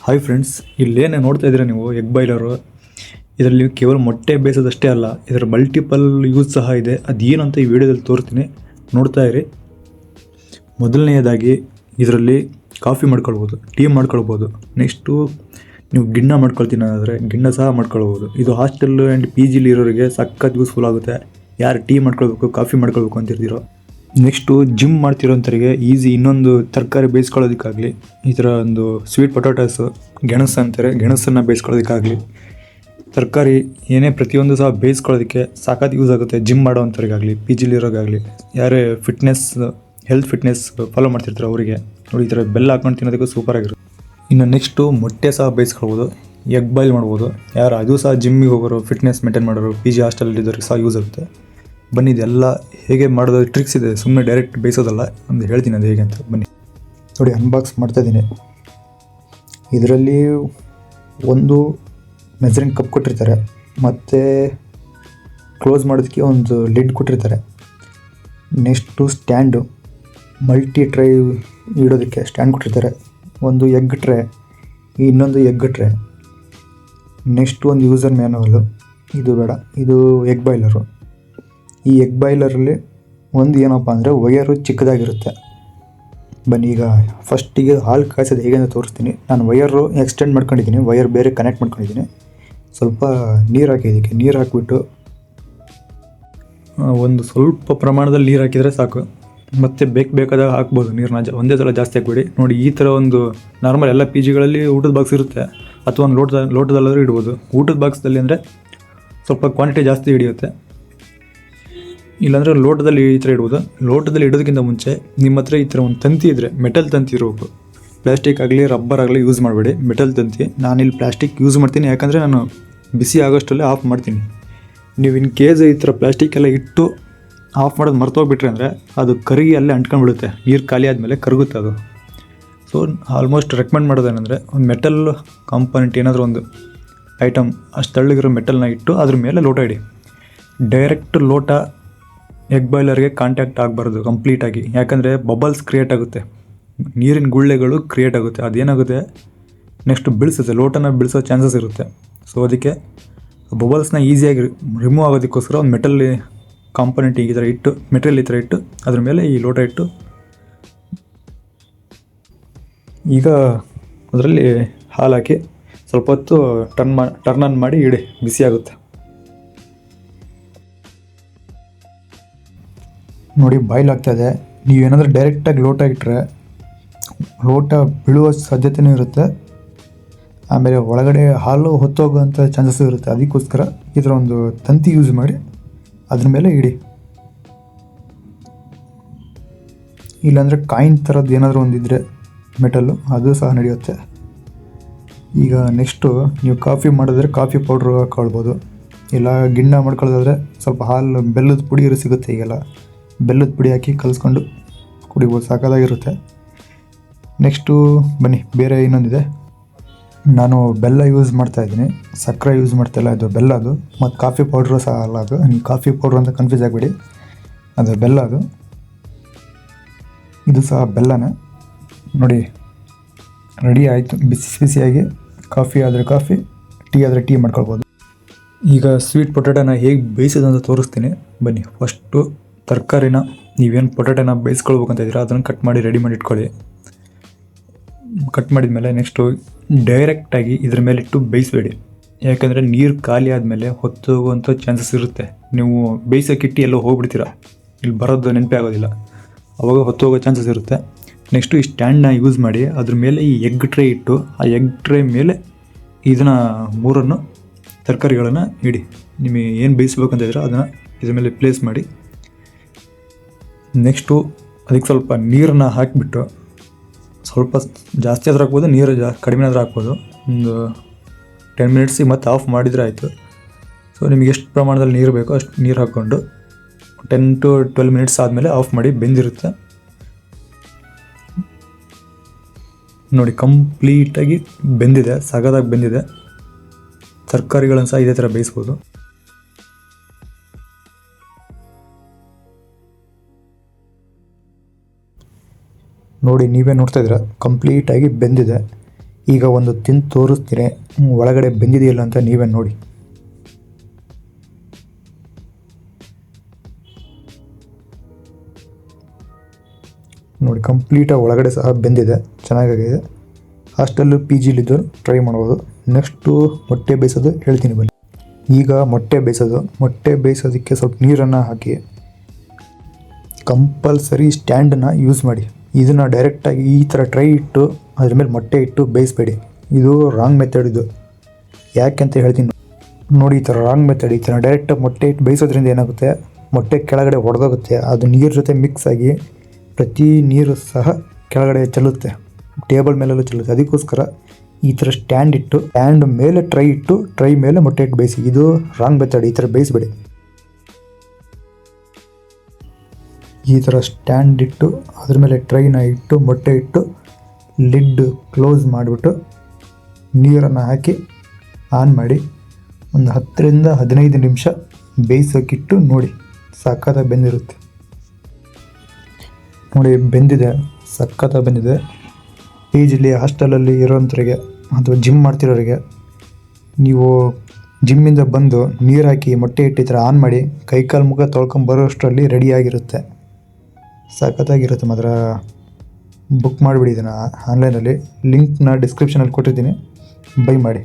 Hi friends, ಇಲ್ಲೇನೇ ನೋಡ್ತಾ ಇದ್ದೀರಾ ನೀವು ಎಗ್ ಬಾಯ್ಲರು. ಇದರಲ್ಲಿ ಕೇವಲ ಮೊಟ್ಟೆ ಬೇಯಿಸೋದಷ್ಟೇ ಅಲ್ಲ, ಇದರ ಮಲ್ಟಿಪಲ್ ಯೂಸ್ ಸಹ ಇದೆ. ಅದೇನು ಅಂತ ಈ ವಿಡಿಯೋದಲ್ಲಿ ತೋರಿಸ್ತೀನಿ, ನೋಡ್ತಾ ಇರಿ. ಮೊದಲನೆಯದಾಗಿ ಇದರಲ್ಲಿ ಕಾಫಿ ಮಾಡ್ಕೊಳ್ಬೋದು, ಟೀ ಮಾಡ್ಕೊಳ್ಬೋದು. ನೆಕ್ಸ್ಟು ನೀವು ಗಿಣ್ಣ ಮಾಡ್ಕೊಳ್ತೀನಿ ಅಂದರೆ ಗಿಣ್ಣ ಸಹ ಮಾಡ್ಕೊಳ್ಬೋದು. ಇದು ಹಾಸ್ಟೆಲ್ ಆ್ಯಂಡ್ ಪಿ ಜಿಲಿ ಇರೋರಿಗೆ ಸಖತ್ ಯೂಸ್ಫುಲ್ ಆಗುತ್ತೆ. ಯಾರು ಟೀ ಮಾಡ್ಕೊಳ್ಬೇಕು, ಕಾಫಿ ಮಾಡ್ಕೊಳ್ಬೇಕು ಅಂತಿರ್ತೀರೋ. ನೆಕ್ಸ್ಟು ಜಿಮ್ ಮಾಡ್ತಿರೋಂಥವ್ರಿಗೆ ಈಸಿ ಇನ್ನೊಂದು ತರಕಾರಿ ಬೇಯಿಸ್ಕೊಳ್ಳೋದಕ್ಕಾಗಲಿ, ಈ ಥರ ಒಂದು ಸ್ವೀಟ್ ಪೊಟ್ಯಾಟೋಸು, ಗೆಣಸು ಅಂತಾರೆ, ಗೆಣಸನ್ನು ಬೇಯಿಸ್ಕೊಳ್ಳೋದಕ್ಕಾಗಲಿ, ತರಕಾರಿ ಏನೇ ಪ್ರತಿಯೊಂದು ಸಹ ಬೇಯಿಸ್ಕೊಳ್ಳೋದಕ್ಕೆ ಸಾಕತ್ತು ಯೂಸ್ ಆಗುತ್ತೆ. ಜಿಮ್ ಮಾಡೋವಂಥವ್ರಿಗಾಗಲಿ, ಪಿ ಜಿಲಿರೋಗಾಗಲಿ, ಯಾರೇ ಹೆಲ್ತ್ ಫಿಟ್ನೆಸ್ ಫಾಲೋ ಮಾಡ್ತಿರ್ತಾರೆ ಅವರಿಗೆ ನೋಡಿ, ಈ ಥರ ಬೆಲ್ಲ ಹಾಕೊಂಡು ತಿನ್ನೋದಕ್ಕೂ ಸೂಪರಾಗಿರುತ್ತೆ. ಇನ್ನು ನೆಕ್ಸ್ಟು ಮೊಟ್ಟೆ ಸಹ ಬೇಯಿಸ್ಕೊಳ್ಬೋದು, ಎಗ್ ಬಾಯ್ಲ್ ಮಾಡ್ಬೋದು. ಯಾರು ಅದು ಸಹ ಜಿಮ್ಮಿಗೆ ಹೋಗೋರು, ಫಿಟ್ನೆಸ್ ಮೇಂಟೈನ್ ಮಾಡೋರು, ಪಿ ಜಿ ಹಾಸ್ಟೆಲಲ್ಲಿದ್ದವ್ರಿಗೆ ಸಹ ಯೂಸ್ ಆಗುತ್ತೆ. ಬನ್ನಿ, ಇದೆಲ್ಲ ಹೇಗೆ ಮಾಡೋದು ಟ್ರಿಕ್ಸ್ ಇದೆ, ಸುಮ್ಮನೆ ಡೈರೆಕ್ಟ್ ಬೇಯಿಸೋದಲ್ಲ, ಒಂದು ಹೇಳ್ತೀನಿ ಅದು ಹೇಗೆ ಅಂತ. ಬನ್ನಿ ನೋಡಿ, ಅನ್ಬಾಕ್ಸ್ ಮಾಡ್ತಾಯಿದ್ದೀನಿ. ಇದರಲ್ಲಿ ಒಂದು ಮೆಜರಿಂಗ್ ಕಪ್ ಕೊಟ್ಟಿರ್ತಾರೆ, ಮತ್ತು ಕ್ಲೋಸ್ ಮಾಡೋದಕ್ಕೆ ಒಂದು ಲಿಡ್ ಕೊಟ್ಟಿರ್ತಾರೆ. ನೆಕ್ಸ್ಟು ಸ್ಟ್ಯಾಂಡು, ಮಲ್ಟಿ ಟ್ರೈ ಇಡೋದಕ್ಕೆ ಸ್ಟ್ಯಾಂಡ್ ಕೊಟ್ಟಿರ್ತಾರೆ. ಒಂದು ಎಗ್ ಟ್ರೇ, ಇನ್ನೊಂದು ಎಗ್ ಟ್ರೇ. ನೆಕ್ಸ್ಟು ಒಂದು ಯೂಸರ್ ಮ್ಯಾನುವಲ್ಲು. ಇದು ಬೇಡ, ಇದು ಎಗ್ ಬಾಯ್ಲರು. ಈ ಎಗ್ ಬಾಯ್ಲರಲ್ಲಿ ಒಂದು ಏನಪ್ಪ ಅಂದರೆ ವಯರು ಚಿಕ್ಕದಾಗಿರುತ್ತೆ. ಬನ್ನಿ, ಈಗ ಫಸ್ಟಿಗೆ ಹಾಲು ಕಾಯಿಸೋದು ಹೇಗೆ ಅಂತ ತೋರಿಸ್ತೀನಿ. ನಾನು ವಯರು ಎಕ್ಸ್ಟೆಂಡ್ ಮಾಡ್ಕೊಂಡಿದ್ದೀನಿ, ವಯರ್ ಬೇರೆ ಕನೆಕ್ಟ್ ಮಾಡ್ಕೊಂಡಿದ್ದೀನಿ. ಸ್ವಲ್ಪ ನೀರು ಹಾಕಿದ್ದಕ್ಕೆ, ನೀರು ಹಾಕಿಬಿಟ್ಟು ಒಂದು ಸ್ವಲ್ಪ ಪ್ರಮಾಣದಲ್ಲಿ ನೀರು ಹಾಕಿದರೆ ಸಾಕು. ಮತ್ತು ಬೇಕಾದಾಗ ಹಾಕ್ಬೋದು ನೀರನ್ನ, ಒಂದೇ ಸಲ ಜಾಸ್ತಿ ಹಾಕ್ಬೇಡಿ. ನೋಡಿ, ಈ ಥರ ಒಂದು ನಾರ್ಮಲ್ ಎಲ್ಲ ಪಿ ಜಿಗಳಲ್ಲಿ ಊಟದ ಬಾಕ್ಸ್ ಇರುತ್ತೆ, ಅಥವಾ ಒಂದು ಲೋಟದಲ್ಲಾದರೂ ಇಡ್ಬೋದು. ಊಟದ ಬಾಕ್ಸ್ದಲ್ಲಿ ಅಂದರೆ ಸ್ವಲ್ಪ ಕ್ವಾಂಟಿಟಿ ಜಾಸ್ತಿ ಹಿಡಿಯುತ್ತೆ, ಇಲ್ಲಾಂದರೆ ಲೋಟದಲ್ಲಿ ಈ ಥರ ಇಡ್ಬೋದು. ಲೋಟದಲ್ಲಿ ಇಡೋದಕ್ಕಿಂತ ಮುಂಚೆ ನಿಮ್ಮ ಹತ್ರ ಈ ಥರ ಒಂದು ತಂತಿ ಇದ್ದರೆ, ಮೆಟಲ್ ತಂತಿ ಇರಬೇಕು. ಪ್ಲಾಸ್ಟಿಕ್ ಆಗಲಿ ರಬ್ಬರ್ ಆಗಲಿ ಯೂಸ್ ಮಾಡಬೇಡಿ, ಮೆಟಲ್ ತಂತಿ. ನಾನಿಲ್ಲಿ ಪ್ಲಾಸ್ಟಿಕ್ ಯೂಸ್ ಮಾಡ್ತೀನಿ, ಯಾಕಂದರೆ ನಾನು ಬಿಸಿ ಆಗೋಷ್ಟಲ್ಲೇ ಆಫ್ ಮಾಡ್ತೀನಿ. ನೀವು ಇನ್ ಕೇಸ್ ಈ ಥರ ಪ್ಲಾಸ್ಟಿಕ್ ಎಲ್ಲ ಇಟ್ಟು ಆಫ್ ಮಾಡೋದು ಮರ್ತೋಗ್ಬಿಟ್ರೆ ಅಂದರೆ ಅದು ಕರಗಿ ಅಲ್ಲೇ ಅಂಟ್ಕೊಂಡ್ಬಿಡುತ್ತೆ. ನೀರು ಖಾಲಿ ಆದಮೇಲೆ ಕರಗುತ್ತೆ ಅದು. ಸೊ ಆಲ್ಮೋಸ್ಟ್ ರೆಕಮೆಂಡ್ ಮಾಡೋದೇನೆಂದರೆ, ಒಂದು ಮೆಟಲ್ ಕಾಂಪೊನೆಂಟ್ ಏನಾದರೂ ಒಂದು ಐಟಮ್ ಅಷ್ಟು ತಳ್ಳಗಿರೋ ಮೆಟಲ್ನ ಇಟ್ಟು ಅದ್ರ ಮೇಲೆ ಲೋಟ ಇಡಿ. ಡೈರೆಕ್ಟ್ ಲೋಟ ಎಗ್ ಬಾಯ್ಲರ್ಗೆ ಕಾಂಟ್ಯಾಕ್ಟ್ ಆಗಬಾರ್ದು ಕಂಪ್ಲೀಟಾಗಿ, ಯಾಕಂದರೆ ಬಬಲ್ಸ್ ಕ್ರಿಯೇಟ್ ಆಗುತ್ತೆ, ನೀರಿನ ಗುಳ್ಳೆಗಳು ಕ್ರಿಯೇಟ್ ಆಗುತ್ತೆ. ಅದೇನಾಗುತ್ತೆ, ನೆಕ್ಸ್ಟ್ ಬಿಳಿಸುತ್ತೆ, ಲೋಟನ ಬಿಳಿಸೋ ಚಾನ್ಸಸ್ ಇರುತ್ತೆ. ಸೊ ಅದಕ್ಕೆ ಬಬಲ್ಸ್ನ ಈಸಿಯಾಗಿ ರಿಮೂವ್ ಆಗೋದಕ್ಕೋಸ್ಕರ ಒಂದು ಮೆಟಲ್ ಕಾಂಪೊನೆಂಟ್ ಈ ಥರ ಇಟ್ಟು, ಮೆಟೀರಿಯಲ್ ಈ ಥರ ಇಟ್ಟು ಅದ್ರ ಮೇಲೆ ಈ ಲೋಟ ಇಟ್ಟು, ಈಗ ಅದರಲ್ಲಿ ಹಾಲು ಹಾಕಿ ಸ್ವಲ್ಪ ಹೊತ್ತು ಟರ್ನ್ ಆನ್ ಮಾಡಿ ಇಡಿ, ಬಿಸಿ ಆಗುತ್ತೆ. ನೋಡಿ, ಬಾಯ್ಲ್ ಆಗ್ತಾಯಿದೆ. ನೀವೇನಾದರೂ ಡೈರೆಕ್ಟಾಗಿ ಲೋಟ ಇಟ್ಟರೆ ಲೋಟ ಬೀಳುವ ಸಾಧ್ಯತೆಯೂ ಇರುತ್ತೆ, ಆಮೇಲೆ ಒಳಗಡೆ ಹಾಲು ಹೊತ್ತೋಗೋಂಥ ಚಾನ್ಸಸ್ ಇರುತ್ತೆ. ಅದಕ್ಕೋಸ್ಕರ ಈ ಥರ ಒಂದು ತಂತಿ ಯೂಸ್ ಮಾಡಿ ಅದ್ರ ಮೇಲೆ ಇಡಿ. ಇಲ್ಲಾಂದರೆ ಕಾಯಿನ್ ಥರದ್ದು ಏನಾದರೂ ಒಂದಿದ್ರೆ ಮೆಟಲ್ಲು, ಅದು ಸಹ ನಡೆಯುತ್ತೆ. ಈಗ ನೆಕ್ಸ್ಟು ನೀವು ಕಾಫಿ ಮಾಡಿದ್ರೆ ಕಾಫಿ ಪೌಡ್ರು ಹಾಕ್ಕೊಳ್ಬೋದು, ಇಲ್ಲ ಗಿಣ್ಣ ಮಾಡ್ಕೊಳ್ಳೋದಾದರೆ ಸ್ವಲ್ಪ ಹಾಲು, ಬೆಲ್ಲದ ಪುಡಿ ಸಿಗುತ್ತೆ. ಈಗೆಲ್ಲ ಬೆಲ್ಲದ ಪುಡಿ ಹಾಕಿ ಕಲಿಸ್ಕೊಂಡು ಕುಡಿಬೋದು, ಸಾಕಾಗಿರುತ್ತೆ. ನೆಕ್ಸ್ಟು ಬನ್ನಿ, ಬೇರೆ ಇನ್ನೊಂದಿದೆ. ನಾನು ಬೆಲ್ಲ ಯೂಸ್ ಮಾಡ್ತಾಯಿದ್ದೀನಿ, ಸಕ್ಕರೆ ಯೂಸ್ ಮಾಡ್ತಾಯಿಲ್ಲ. ಇದು ಬೆಲ್ಲ ಅದು, ಮತ್ತು ಕಾಫಿ ಪೌಡ್ರು ಸಹ ಅಲ್ಲ ಅದು. ನೀವು ಕಾಫಿ ಪೌಡ್ರು ಅಂತ ಕನ್ಫ್ಯೂಸ್ ಆಗಿಬಿಡಿ, ಅದು ಬೆಲ್ಲ ಅದು. ಇದು ಸಹ ಬೆಲ್ಲನೇ. ನೋಡಿ, ರೆಡಿ ಆಯಿತು. ಬಿಸಿಯಾಗಿ ಕಾಫಿ ಆದರೆ ಕಾಫಿ, ಟೀ ಆದರೆ ಟೀ ಮಾಡ್ಕೊಳ್ಬೋದು. ಈಗ ಸ್ವೀಟ್ ಪೊಟ್ಯಾಟೋನ ಹೇಗೆ ಬೇಯಿಸೋದು ಅಂತ ತೋರಿಸ್ತೀನಿ. ಬನ್ನಿ, ಫಸ್ಟು ತರಕಾರಿನ, ನೀವೇನು ಪೊಟ್ಯಾಟೋನ ಬೇಯಿಸ್ಕೊಳ್ಬೇಕಂತ ಇದ್ದೀರಾ ಅದನ್ನು ಕಟ್ ಮಾಡಿ ರೆಡಿ ಮಾಡಿ ಇಟ್ಕೊಳ್ಳಿ. ಕಟ್ ಮಾಡಿದ ಮೇಲೆ ನೆಕ್ಸ್ಟು ಡೈರೆಕ್ಟಾಗಿ ಇದ್ರ ಮೇಲೆ ಇಟ್ಟು ಬೇಯಿಸಬೇಡಿ, ಯಾಕಂದರೆ ನೀರು ಖಾಲಿ ಆದಮೇಲೆ ಹೊತ್ತೋಗುವಂಥ ಚಾನ್ಸಸ್ ಇರುತ್ತೆ. ನೀವು ಬೇಯಿಸೋಕ್ಕಿಟ್ಟು ಎಲ್ಲೋ ಹೋಗ್ಬಿಡ್ತೀರ, ಇಲ್ಲಿ ಬರೋದು ನೆನಪೇ ಆಗೋದಿಲ್ಲ, ಆವಾಗ ಹೊತ್ತೋಗೋ ಚಾನ್ಸಸ್ ಇರುತ್ತೆ. ನೆಕ್ಸ್ಟು ಈ ಸ್ಟ್ಯಾಂಡನ್ನ ಯೂಸ್ ಮಾಡಿ ಅದ್ರ ಮೇಲೆ ಈ ಎಗ್ ಟ್ರೇ ಇಟ್ಟು, ಆ ಎಗ್ ಟ್ರೇ ಮೇಲೆ ಇದನ್ನು ಮೂರನ್ನು ತರಕಾರಿಗಳನ್ನು ಇಡಿ. ನಿಮಗೆ ಏನು ಬೇಯಿಸ್ಬೇಕಂತ ಇದ್ದೀರಾ ಅದನ್ನು ಇದ್ರ ಮೇಲೆ ಪ್ಲೇಸ್ ಮಾಡಿ. ನೆಕ್ಸ್ಟು ಅದಕ್ಕೆ ಸ್ವಲ್ಪ ನೀರನ್ನ ಹಾಕಿಬಿಟ್ಟು, ಸ್ವಲ್ಪ ಜಾಸ್ತಿ ಆದರೂ ಹಾಕ್ಬೋದು, ನೀರು ಕಡಿಮೆ ಆದರೂ ಹಾಕ್ಬೋದು. ಒಂದು 10 ಮಿನಿಟ್ಸಿಗೆ ಮತ್ತೆ ಆಫ್ ಮಾಡಿದರೆ ಆಯಿತು. ಸೊ ನಿಮಗೆ ಎಷ್ಟು ಪ್ರಮಾಣದಲ್ಲಿ ನೀರು ಬೇಕೋ ಅಷ್ಟು ನೀರು ಹಾಕ್ಕೊಂಡು 10 to 12 ಮಿನಿಟ್ಸ್ ಆದಮೇಲೆ ಆಫ್ ಮಾಡಿ, ಬೆಂದಿರುತ್ತೆ. ನೋಡಿ, ಕಂಪ್ಲೀಟಾಗಿ ಬೆಂದಿದೆ, ಸಗದಾಗಿ ಬೆಂದಿದೆ. ತರಕಾರಿಗಳನ್ನು ಸಹ ಇದೇ ಥರ ಬೇಯಿಸ್ಬೋದು. ನೋಡಿ, ನೀವೇ ನೋಡ್ತಾ ಇದ್ದೀರಾ, ಕಂಪ್ಲೀಟಾಗಿ ಬೆಂದಿದೆ. ಈಗ ಒಂದು ತಿಂದು ತೋರಿಸ್ತೀನಿ ಒಳಗಡೆ ಬೆಂದಿದೆಯಲ್ಲ ಅಂತ ನೀವೇ ನೋಡಿ. ನೋಡಿ ಕಂಪ್ಲೀಟಾಗಿ ಒಳಗಡೆ ಸಹ ಬೆಂದಿದೆ, ಚೆನ್ನಾಗಿದೆ. ಹಾಸ್ಟೆಲ್ಲು ಪಿ ಜಿಲಿದ್ದು ಟ್ರೈ ಮಾಡ್ಬೋದು. ನೆಕ್ಸ್ಟು ಮೊಟ್ಟೆ ಬೇಯಿಸೋದು ಹೇಳ್ತೀನಿ ಬನ್ನಿ. ಈಗ ಮೊಟ್ಟೆ ಬೇಯಿಸೋದಕ್ಕೆ ಸ್ವಲ್ಪ ನೀರನ್ನು ಹಾಕಿ ಕಂಪಲ್ಸರಿ ಸ್ಟ್ಯಾಂಡನ್ನು ಯೂಸ್ ಮಾಡಿ. ಇದನ್ನು ಡೈರೆಕ್ಟಾಗಿ ಈ ಥರ ಟ್ರೈ ಇಟ್ಟು ಅದ್ರ ಮೇಲೆ ಮೊಟ್ಟೆ ಇಟ್ಟು ಬೇಯಿಸ್ಬೇಡಿ, ಇದು ರಾಂಗ್ ಮೆಥಡ್. ಇದು ಯಾಕೆ ಅಂತ ಹೇಳ್ತೀನಿ ನೋಡಿ. ಈ ಥರ ರಾಂಗ್ ಮೆಥಡ್, ಈ ಥರ ಡೈರೆಕ್ಟಾಗಿ ಮೊಟ್ಟೆ ಇಟ್ಟು ಬೇಯಿಸೋದ್ರಿಂದ ಏನಾಗುತ್ತೆ, ಮೊಟ್ಟೆ ಕೆಳಗಡೆ ಒಡೆದೋಗುತ್ತೆ, ಅದು ನೀರು ಜೊತೆ ಮಿಕ್ಸ್ ಆಗಿ ಪ್ರತಿ ನೀರು ಸಹ ಕೆಳಗಡೆ ಚೆಲ್ಲುತ್ತೆ, ಟೇಬಲ್ ಮೇಲೆಲ್ಲ ಚೆಲ್ಲುತ್ತೆ. ಅದಕ್ಕೋಸ್ಕರ ಈ ಥರ ಸ್ಟ್ಯಾಂಡ್ ಮೇಲೆ ಟ್ರೈ ಮೇಲೆ ಮೊಟ್ಟೆ ಇಟ್ಟು ಬೇಯಿಸಿ. ಇದು ರಾಂಗ್ ಮೆಥಡ್, ಈ ಥರ ಬೇಯಿಸ್ಬೇಡಿ. ಈ ಥರ ಸ್ಟ್ಯಾಂಡ್ ಇಟ್ಟು ಅದ್ರ ಮೇಲೆ ಟ್ರೈನ ಇಟ್ಟು ಮೊಟ್ಟೆ ಇಟ್ಟು ಲಿಡ್ ಕ್ಲೋಸ್ ಮಾಡಿಬಿಟ್ಟು ನೀರನ್ನು ಹಾಕಿ ಆನ್ ಮಾಡಿ ಒಂದು 10 ರಿಂದ 15 ನಿಮಿಷ ಬೇಯಿಸೋಕ್ಕಿಟ್ಟು ನೋಡಿ, ಸಖತ್ತಾಗಿ ಬೆಂದಿರುತ್ತೆ. ನೋಡಿ ಬೆಂದಿದೆ, ಸಖತ್ತಾಗಿ ಬೆಂದಿದೆ. ಪಿ ಜಿಲಿ ಹಾಸ್ಟೆಲಲ್ಲಿ ಇರೋಂಥವ್ರಿಗೆ ಅಥವಾ ಜಿಮ್ ಮಾಡ್ತಿರೋರಿಗೆ ನೀವು ಜಿಮ್ಮಿಂದ ಬಂದು ನೀರು ಹಾಕಿ ಮೊಟ್ಟೆ ಇಟ್ಟು ಈ ಥರ ಆನ್ ಮಾಡಿ ಕೈಕಾಲು ಮುಖ ತೊಳ್ಕೊಂಬರೋಷ್ಟರಲ್ಲಿ ರೆಡಿಯಾಗಿರುತ್ತೆ, ಸಖತ್ತಾಗಿರುತ್ತೆ ಮಾತ್ರ. ಬುಕ್ ಮಾಡಿಬಿಡಿ ಇದನ್ನು ಆನ್ಲೈನಲ್ಲಿ, ಲಿಂಕ್ನ ಡಿಸ್ಕ್ರಿಪ್ಷನಲ್ಲಿ ಕೊಟ್ಟಿರ್ತೀನಿ, ಬೈ ಮಾಡಿ.